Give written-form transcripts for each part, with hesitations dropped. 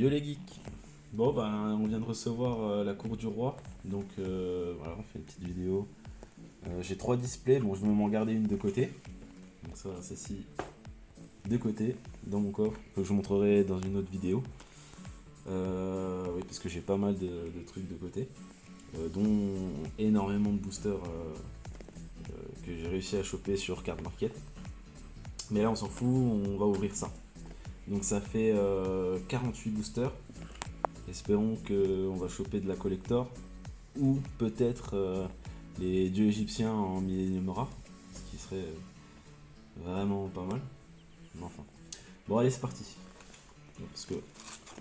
Yo les geeks. Bon ben on vient de recevoir la cour du roi. Donc voilà, on fait une petite vidéo. J'ai 3 displays, bon je vais m'en garder une de côté. Donc ça, celle-ci de côté, dans mon coffre, que je vous montrerai dans une autre vidéo. Oui, parce que j'ai pas mal de trucs de côté. Dont énormément de boosters que j'ai réussi à choper sur Card Market. Mais là on s'en fout, on va ouvrir ça. Donc ça fait 48 boosters. Espérons qu'on va choper de la collector ou peut-être les dieux égyptiens en millénium rare, ce qui serait vraiment pas mal. Mais enfin. Bon allez c'est parti. Parce que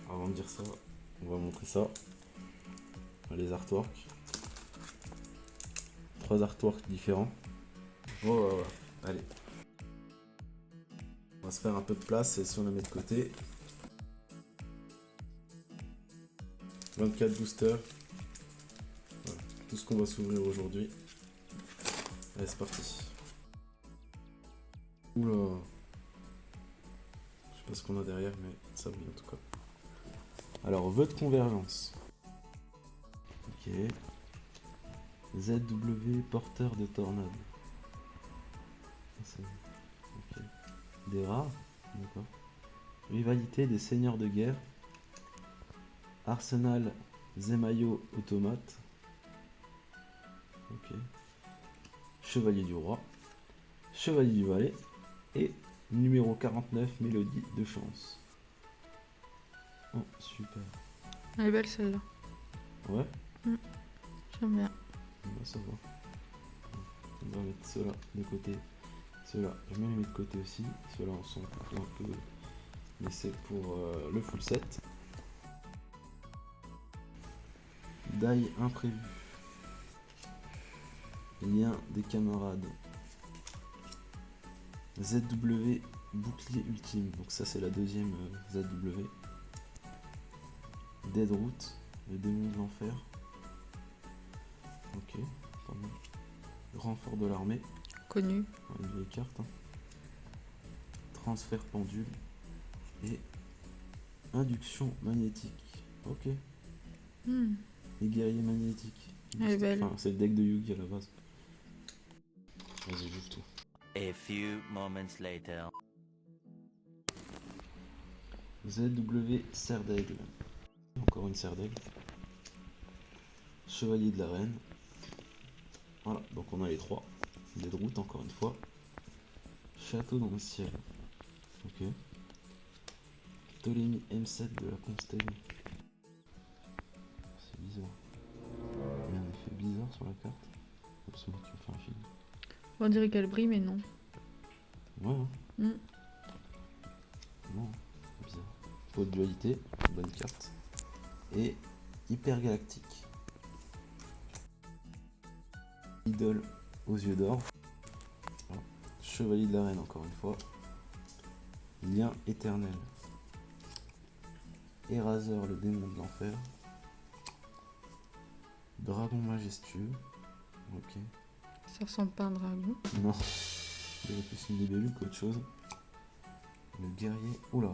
avant de dire ça, on va montrer ça. Les artworks. 3 artworks différents. Oh allez. On va se faire un peu de place et si on la met de côté. 24 boosters. Voilà. Tout ce qu'on va s'ouvrir aujourd'hui. Allez c'est parti. Oula. Je sais pas ce qu'on a derrière mais ça brille en tout cas. Alors vœu de convergence. Ok. ZW porteur de tornade. Ok. Des rares. D'accord. Rivalité des seigneurs de guerre. Arsenal Zemayo automate. Ok. Chevalier du roi. Chevalier du valet. Et numéro 49, mélodie de chance. Oh, super. Elle est belle celle-là. Ouais, J'aime bien. bah, ça va. On va mettre ceux-là de côté. Ceux-là, je vais les mettre de côté aussi. Ceux-là, on s'en fout un peu. Mais c'est pour le full set. Die imprévu. Lien des camarades. ZW bouclier ultime. Donc ça c'est la deuxième ZW. Deadroot, le démon de l'enfer. Ok, pas mal. Renfort de l'armée. Connu. Une vieille carte. Hein. Transfert pendule. Et induction magnétique. Ok. Les guerriers magnétiques. Elle est belle. Enfin, c'est le deck de Yugi à la base. Vas-y, j'ouvre tout. A few moments later. ZW serre d'aigle. Encore une serre d'aigle. Chevalier de la reine. Voilà, donc on a les 3. Deadroot encore une fois. Château dans le ciel. Ok. Ptolémée M7 de la Constellée. C'est bizarre. Il y a un effet bizarre sur la carte. Absolument, tu veux faire un film. On dirait qu'elle brille, mais non. Ouais, hein. Mm. Non, c'est bizarre. Pot de dualité, bonne carte. Et hyper galactique. Idole aux yeux d'or. Voilà. Chevalier de la reine encore une fois. Lien éternel. Éraseur le démon de l'enfer. Dragon majestueux. Ok. Ça ressemble pas à un dragon. Non. C'est plus une libellule qu'autre chose. Le guerrier. Oula.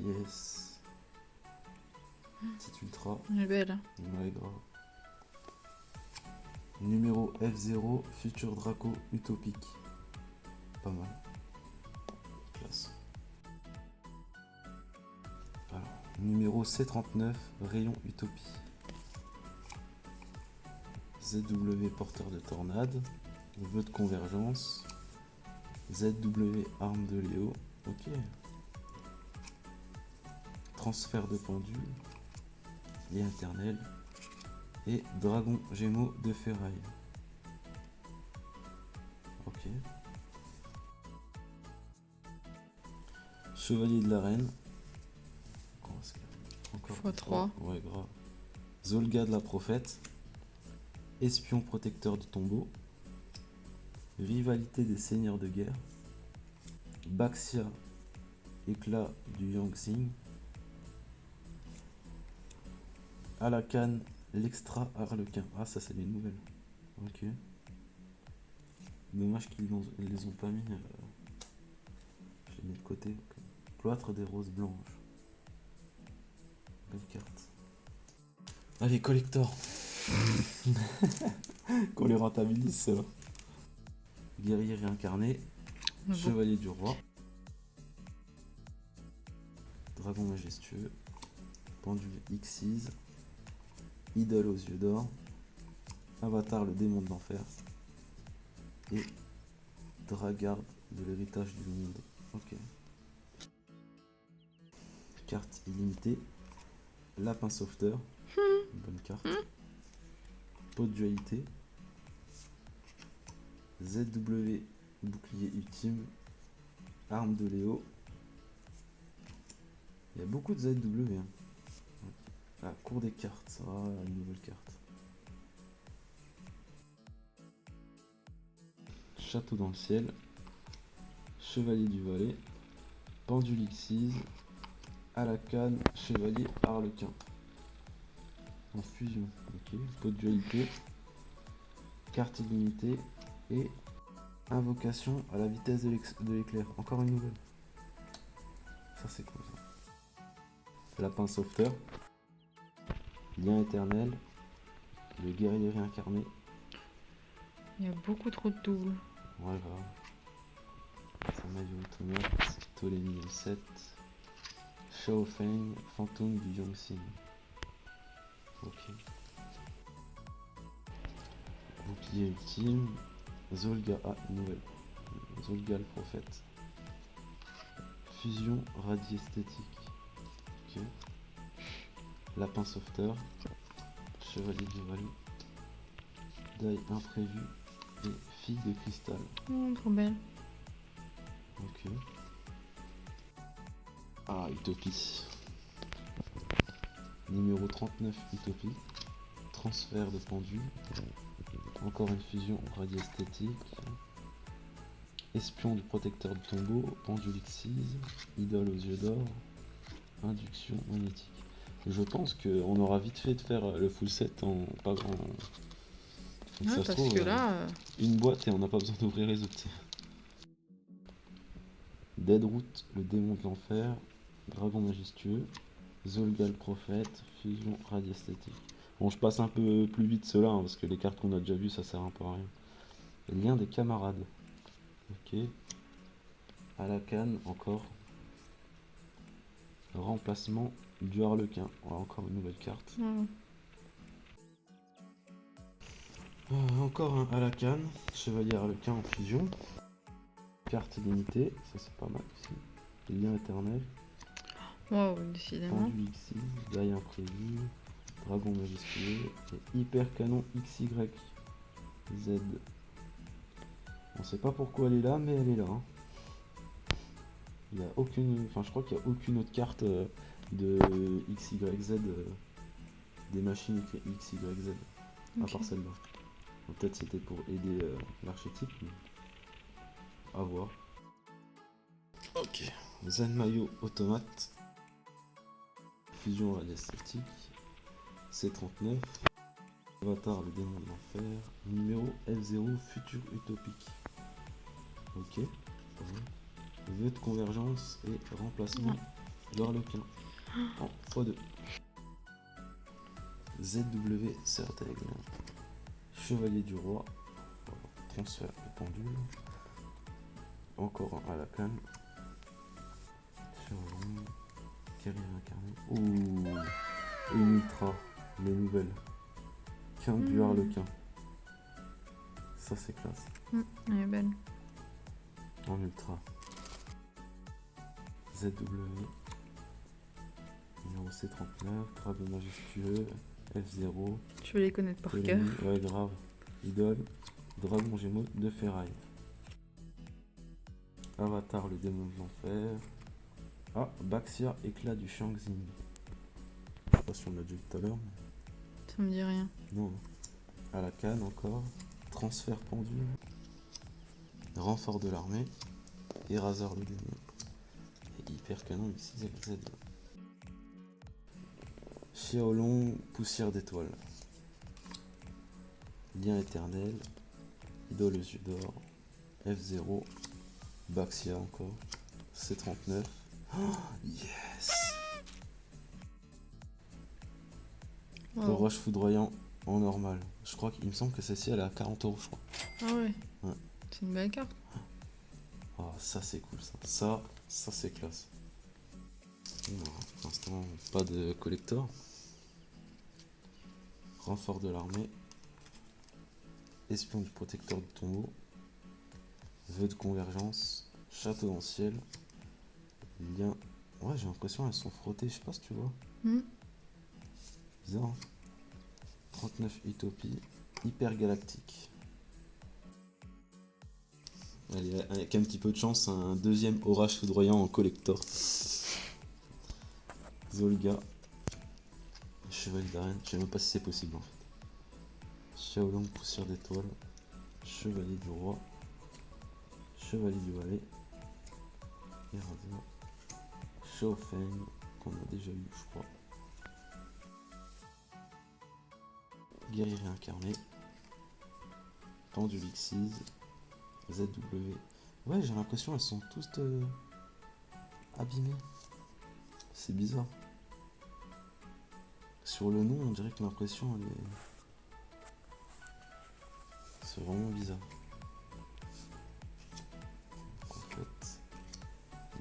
Yes. Petit ultra. Elle est belle. Hein. Ouais, grave. Numéro F0, Futur Draco Utopique. Pas mal. Classe. Alors, numéro C39, Rayon Utopie. ZW Porteur de Tornade. Vœu de convergence. ZW Arme de Léo. Ok. Transfert de pendule. Lien éternel. Et Dragon Gémeaux de ferraille. Ok. Chevalier de la Reine. Encore x3. Ouais, grave. Zolga de la Prophète. Espion protecteur du tombeau. Rivalité des seigneurs de guerre. Baxia, éclat du Yangtze. Alakan, l'extra harlequin. Ah, ça, c'est les nouvelles. Ok. Dommage qu'ils les ont pas mis. Je les mets de côté. Cloître des roses blanches. Belle carte. Allez, collector. Qu'on les rentabilise, ceux-là. Guerrier réincarné. Bon. Chevalier du roi. Dragon majestueux. Pendule Xyz. Idole aux yeux d'or. Avatar le démon de l'enfer. Et Dragarde de l'héritage du monde. Ok. Carte illimitée. Lapin sauveteur. Une bonne carte. Pot de dualité. ZW bouclier ultime. Arme de Léo. Il y a beaucoup de ZW. Hein. Ah, cours des cartes. Ah, une nouvelle carte. Château dans le ciel. Chevalier du Valais. Pendule Xyz. À la canne. Chevalier Harlequin. En fusion. Ok. Pot de dualité. Carte illimitée. Et invocation à la vitesse de l'éclair. Encore une nouvelle. Ça c'est cool ça. Lapin sauveteur. Lien éternel. Le guerrier réincarné. Il y a beaucoup trop de doubles. Ouais, grave. Samayo automate. Ptolémée 7. Shao Feng. Fantôme du Yongxin. Ok. Bouclier ultime. Zolga. Ah, une nouvelle. Zolga le prophète. Fusion radiesthétique. Ok. Lapin sauveteur. Chevalier du Valais. Deuil imprévu. Et fille de cristal. Oh, trop belle. Ok. Ah, Utopie. Numéro 39, Utopie. Transfert de pendule. Encore une fusion radiesthétique. Espion du protecteur du tombeau. Pendule Xyz. Idole aux yeux d'or. Induction magnétique. Je pense qu'on aura vite fait de faire le full set en pas grand. Donc Ouais, ça se parce trouve, que là, une boîte et on n'a pas besoin d'ouvrir les autres. Deadroot, le démon de l'enfer. Dragon majestueux. Zolga le prophète. Fusion radiesthétique. Bon, je passe un peu plus vite ceux-là, hein, parce que les cartes qu'on a déjà vues, ça sert un peu à rien. Lien des camarades. Ok. À la canne, encore. Remplacement du harlequin. Voilà, encore une nouvelle carte. Encore un à la canne. Chevalier harlequin en fusion. Carte limitée. Ça, c'est pas mal aussi. Lien éternel. wow, décidément. Pendule Xyz. Daille imprévu. Dragon majestueux. Et hyper canon XY. Z. On sait pas pourquoi elle est là, mais elle est là. Hein. Il y a aucune. Enfin, je crois qu'il n'y a aucune autre carte de XYZ. Des machines XYZ. À Ok. part celle-là. Bon, peut-être c'était pour aider l'archétype, mais. À voir. Ok. Zenmayo automate. Fusion radiesthétique. C39. Avatar le démon de l'enfer. Numéro F0 futur utopique. Ok. Vœu de convergence et remplacement de Harlequin. En x2. ZW Serteg. Chevalier du roi. Transfert de pendule. Encore un à la canne. Chevalier. Guerrier incarné. Ouh. Une ultra. Les nouvelles. Quinte du harlequin. Ça c'est classe. Elle est belle. En ultra. ZW. Numéro C39. Dragon majestueux. F0. Je vais les connaître par cœur. Ptolémée, ouais, grave. Idole. Dragon gémeaux de ferraille. Avatar le démon de l'enfer. Ah, Baxia éclat du Shang-Tsung. Je sais pas si on l'a déjà vu tout à l'heure. Ça me dit rien. Non. À la canne encore. Transfert pendule. Renfort de l'armée. Éraseur le démon. Et hyper canon XYZ. Xiaolong, poussière d'étoiles. Lien éternel. Idole aux yeux d'or. F0. Baxia encore. C39. Oh, yes! Wow. Orage foudroyant en normal. Je crois qu'il me semble que celle-ci elle est à 40 €, je crois. Ah ouais. Ouais. C'est une belle carte. Ah, ça c'est cool ça. Ça c'est classe. Bon, pour l'instant, pas de collector. Renfort de l'armée. Espion du protecteur du tombeau. Vœux de convergence. Château dans le ciel. Lien. Ouais, j'ai l'impression qu'elles sont frottées, je sais pas si tu vois. Hmm. Bizarre. Hein. 39 Utopie. Hyper galactique. Allez, avec un petit peu de chance, un deuxième orage foudroyant en collector. Zolga. Chevalier d'arène. Je sais même pas si c'est possible en fait. Shaolong, poussière d'étoile. Chevalier du roi. Chevalier du valet. Irradiant. Shaofeng, qu'on a déjà eu, je crois. Guerrier réincarné. Pendule Xyz. ZW. Ouais, j'ai l'impression elles sont tous abîmées. C'est bizarre. Sur le nom, on dirait que l'impression elle est. C'est vraiment bizarre. En fait.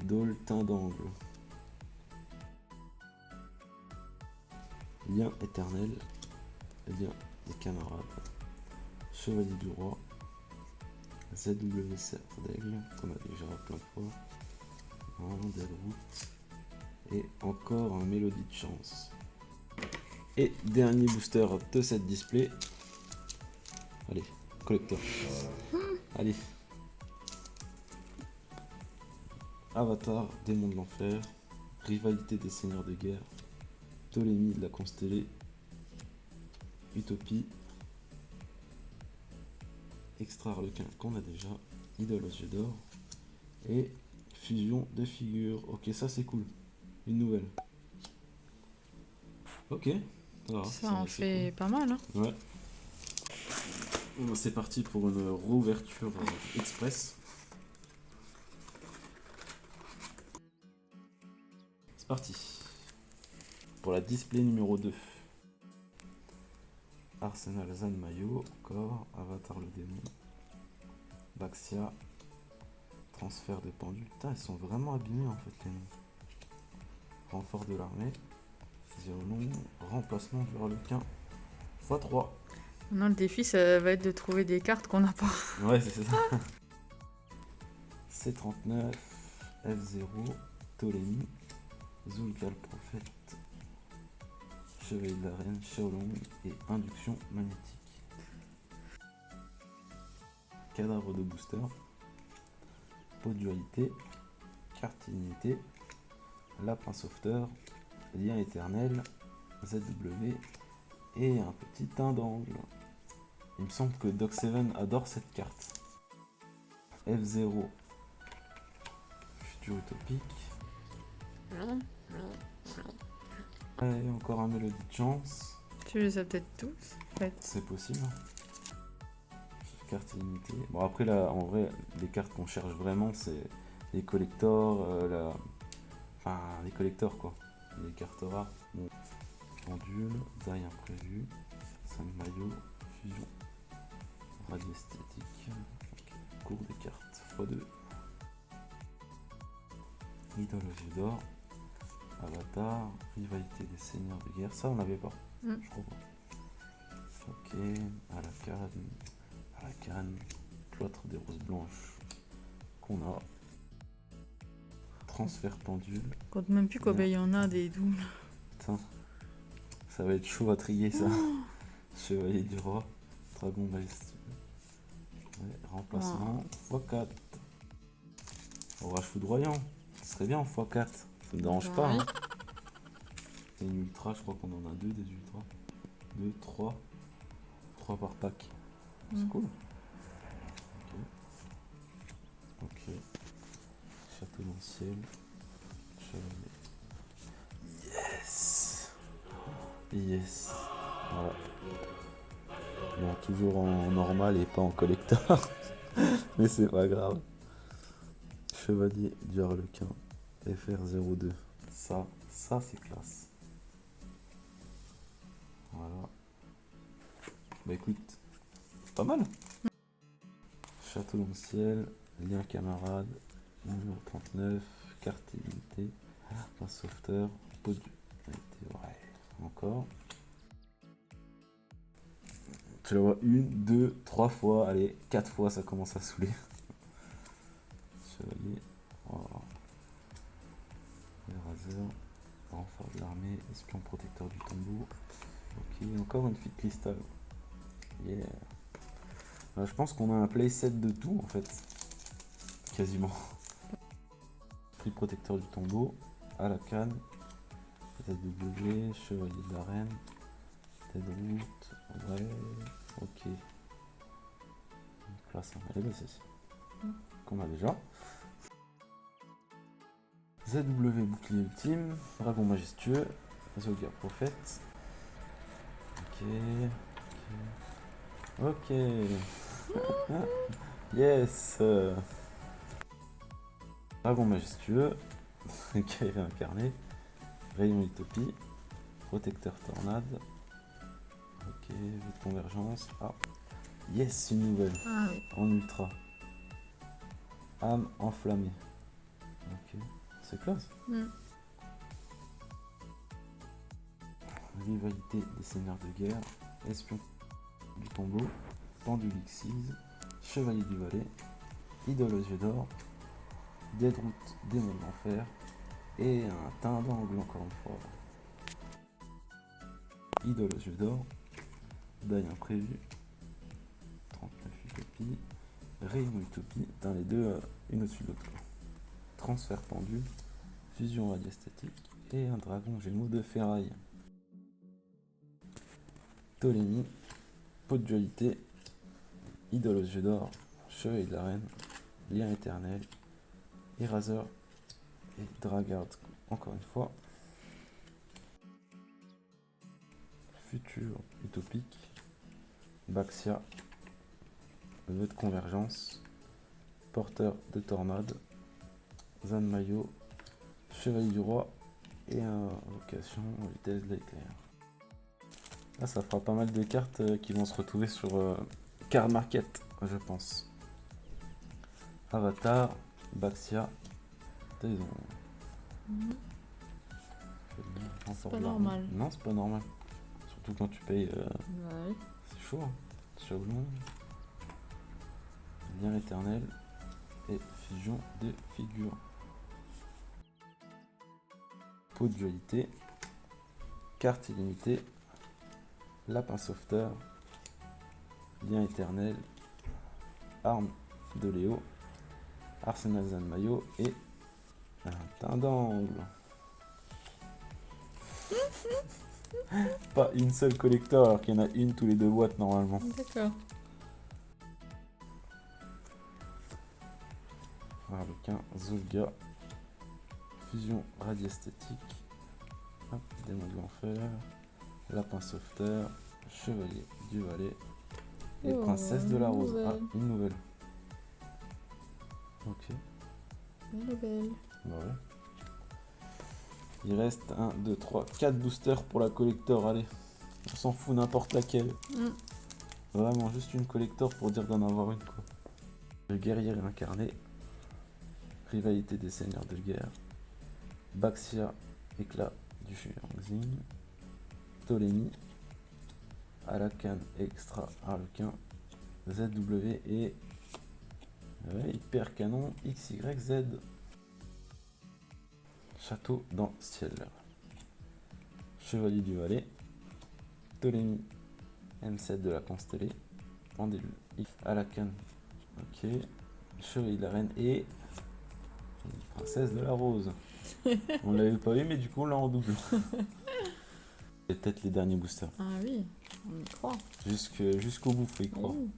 Dôle teint d'angle. Lien éternel. Lien des camarades. Chevalier du roi. ZW Cerf d'aigle, qu'on a déjà plein de fois. Route. Et encore un mélodie de chance. Et dernier booster de cette display. Allez, collector. Allez. Avatar, démon de l'enfer. Rivalité des seigneurs de guerre. Ptolémée de la constellée. Utopie. Extra Harlequin qu'on a déjà. Idole aux yeux d'or. Et fusion de figures. Ok, ça c'est cool. Une nouvelle. Ok. Ça en fait pas mal, hein. Cool. Ouais. Bon, c'est parti pour une réouverture express. C'est parti. Pour la display numéro 2. Arsenal Zan Mayo, encore, Avatar le démon, Baxia, transfert de pendule. Putain, elles sont vraiment abîmées en fait les noms. Renfort de l'armée, Zéolon, remplacement du Harlequin, x3. Maintenant, le défi, ça va être de trouver des cartes qu'on n'a pas. Ouais, c'est ça. C39, F0, Ptolémée, Zulgal Prophète, Chevalier de l'arène, Shaolong et induction magnétique. Cadavre de booster, pot de dualité, carte illimitée, lapin sauveteur, lien éternel, ZW et un petit teint d'angle. Il me semble que Doc7 adore cette carte. F0, futur utopique. Et encore un mélodie de chance. Tu les as peut-être tous, en fait. C'est possible. Carte illimitée. Bon après là, en vrai, les cartes qu'on cherche vraiment, c'est les collectors, enfin les collectors quoi. Les cartes rares. Bon. Pendule, derrière prévu, 5 maillots, fusion, radio esthétique, cours des cartes, x2. Idole aux yeux d'or, Avatar, rivalité des seigneurs de guerre, ça on n'avait pas, je crois pas. Ok, à la canne, cloître des roses blanches qu'on a. Transfert pendule. Je compte même plus combien il y en a des doubles. Putain, ça va être chaud à trier ça. Chevalier du roi, dragon majestueux. Ouais, remplacement, x4. Orage foudroyant, ce serait bien en x4. Ça me dérange pas. Hein. C'est une ultra, je crois qu'on en a deux des ultras. 2, 3. 3 par pack. C'est cool. Ok. Château dans le ciel. Chevalier. Yes. Yes. Voilà. Bon, toujours en normal et pas en collector. Mais c'est pas grave. Chevalier du Harlequin. FR02. Ça c'est classe. Voilà. Bah écoute, pas mal. Château dans le ciel, lien camarade, numéro 39, carte illimitée, un sauveteur, pot de... Ouais, encore. Tu la vois 1, 2, 3 fois, allez, 4 fois ça commence à saouler. Chevalier, oh. Raseur, renfort de l'armée, espion protecteur du tombeau. Ok, encore une fille de cristal. Yeah. Je pense qu'on a un playset de tout en fait. Quasiment. Prix protecteur du tombeau, à la canne, ZW, chevalier de l'arène, tête de route, ouais, ok. Classe 1, allez, bah c'est ça. Qu'on a déjà. ZW bouclier ultime, dragon majestueux, Zogia prophète. Ok. Yes. Dragon majestueux, guerrier incarné, rayon utopie, protecteur tornade. Ok, vue de convergence. Ah, yes, une nouvelle. Ah oui. En ultra. Âme enflammée. Ok, c'est classe. Rivalité des seigneurs de guerre, espion du tombeau, pendule Xyz, chevalier du Valais, idole aux yeux d'or, Deadroot démon de l'enfer et un teint d'angle encore une fois. Idole aux yeux d'or, Daille imprévu, 39 utopie, Rayon utopie, dans les deux une au-dessus de l'autre. Transfert pendule, fusion radiesthétique et un dragon gémeaux de ferraille. Ptolémie, pot de dualité, idole aux yeux d'or, chevalier de la reine, lien éternel, Eraser et Dragard encore une fois. Futur utopique, Baxia, vœu de convergence, porteur de tornade, Zanmayo, chevalier du roi et invocation vitesse de l'éclair. Là, ça fera pas mal de cartes qui vont se retrouver sur Card Market, je pense. Avatar, Baxia, ils ont... C'est pas normal. Non, c'est pas normal. Surtout quand tu payes. Ouais. C'est chaud. Hein. Shaolong, lien éternel et fusion des figures. Pot de dualité, carte illimitée, lapin sauveteur, lien éternel, arme de Léo, arsenal Zanmayo et un teint d'angle. Pas une seule collector alors qu'il y en a une tous les 2 boîtes normalement. D'accord. Harlequin, Zulga, fusion radiesthétique, démon de l'enfer, lapin sauveteur, chevalier du Valais et princesse de la rose. Ah, une nouvelle. Ok. Elle est belle. Bah ouais. Il reste 1, 2, 3, 4 boosters pour la collector, allez. On s'en fout n'importe laquelle. Vraiment, juste une collector pour dire d'en avoir une quoi. Le guerrier incarné, rivalité des seigneurs de guerre, Baxia, éclat du Shurangzing, Ptolémie, Alakan extra Harlequin, ZW et hyper canon XYZ. Château dans ciel. Chevalier du Valais, Ptolémie, M7 de la constellée, Pendule, Alakan, ok, Chevalier de la reine et princesse de la rose. On l'avait pas eu mais du coup on l'a en double. Et peut-être les derniers boosters. Ah oui, on y croit. Jusqu'au bout, faut y croire. Oui.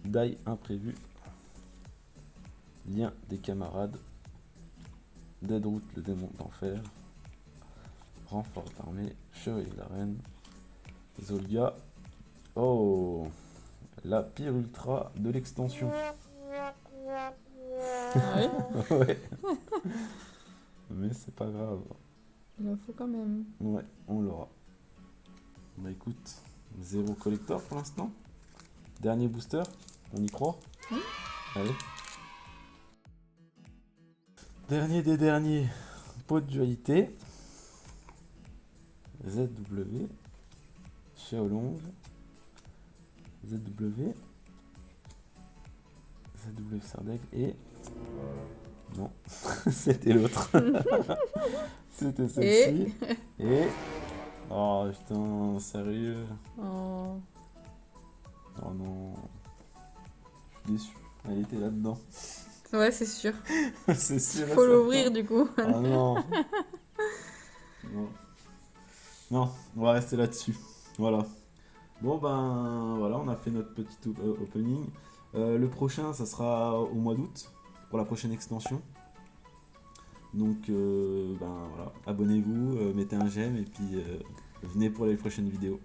Die imprévu, lien des camarades, Deadroot le démon d'enfer, renfort d'armée, chevalier de la reine, Zolga, oh, la pire ultra de l'extension. Ah oui. Ouais. Mais c'est pas grave. Il en faut quand même. Ouais, on l'aura. Bah écoute, 0 collector pour l'instant. Dernier booster, on y croit? Oui. Allez. Dernier des derniers, pot de dualité. ZW. Xiaolong. ZW. ZW Sardeg et... Non, c'était l'autre. C'était celle-ci. Et... Oh putain, sérieux. Oh. Oh non. Je suis déçu. Elle était là-dedans. Ouais, c'est sûr. C'est sûr. Faut l'ouvrir du coup. Ah non. Non. Non, on va rester là-dessus. Voilà. Bon ben voilà, on a fait notre petit opening. Le prochain, ça sera au mois d'août pour la prochaine extension. Donc ben voilà, abonnez-vous, mettez un j'aime et puis venez pour les prochaines vidéos.